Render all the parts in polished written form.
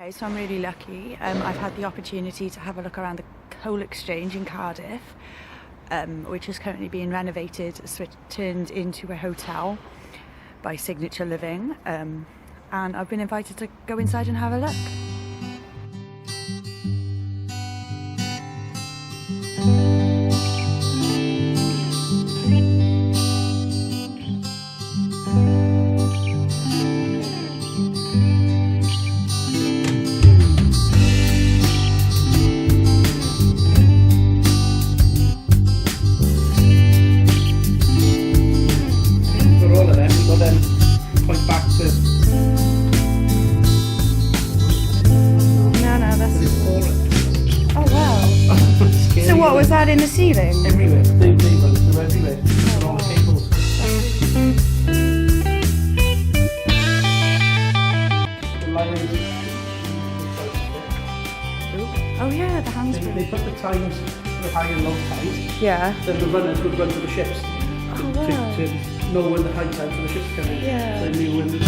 Okay, so I'm really lucky. I've had the opportunity to have a look around the coal exchange in Cardiff, which is currently being renovated, turned into a hotel by Signature Living, and I've been invited to go inside and have a look. So what was that in the ceiling? Everywhere. They run through everywhere. And all the cables. The lines. Oh yeah, the hands. They put the times, the high and low tides. Yeah. Then the runners would run to the ships. Oh wow. To know when the high tide for the ships come in. Yeah. They knew when the...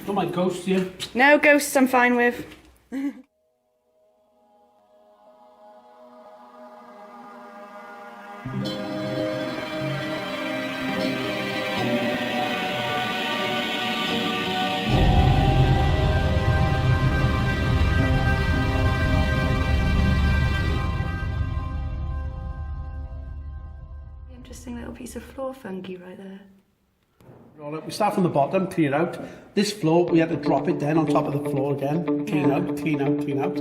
Don't mind ghosts here. No ghosts, I'm fine with. Interesting little piece of floor fungi right there. We start from the bottom, clear out. This floor, we had to drop it down on top of the floor again. Clean out, clean out, clean out.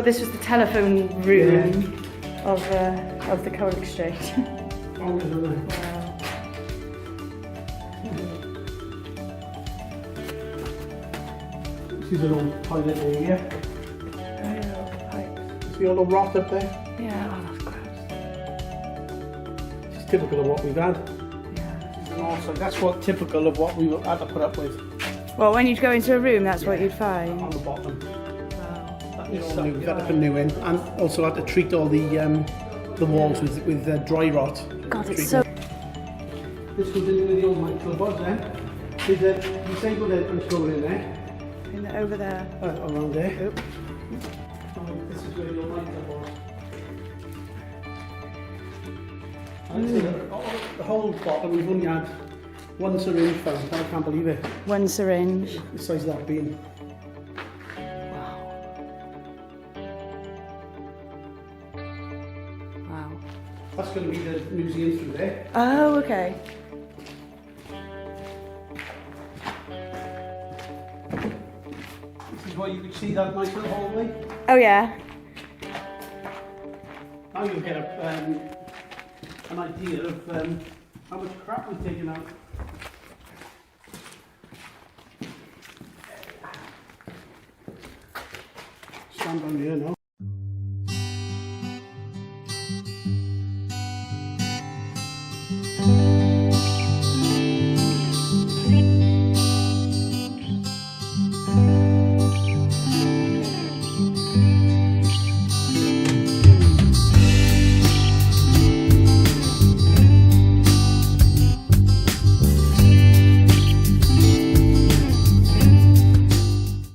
this was the telephone room of the coal exchange. Oh, isn't it? Wow. This is an old toilet area. Oh, yeah, pipes. See all the rot up there? Yeah, oh, that's gross. It's typical of what we've had. Yeah. And also, that's what typical of what we had to put up with Well, when you'd go into a room, that's what you'd find. on the bottom. Wow. That is all new. We've had to put new in, and also had to treat all the walls with dry rot. God, it's so... This goes into where the old nightclub was then. There's a disabled entrance going in there. Over there. Around there. Oh, this is where the old nightclub was. I'd say that the whole bottom, we've only had one syringe found. I can't believe it. One syringe. The size of that bin. Wow. Wow. That's going to be the museum through there. Oh, okay. This is where you could see that nice little hallway. Oh, yeah. Now you'll get an idea of how much crap we've taken out. Stand down here now.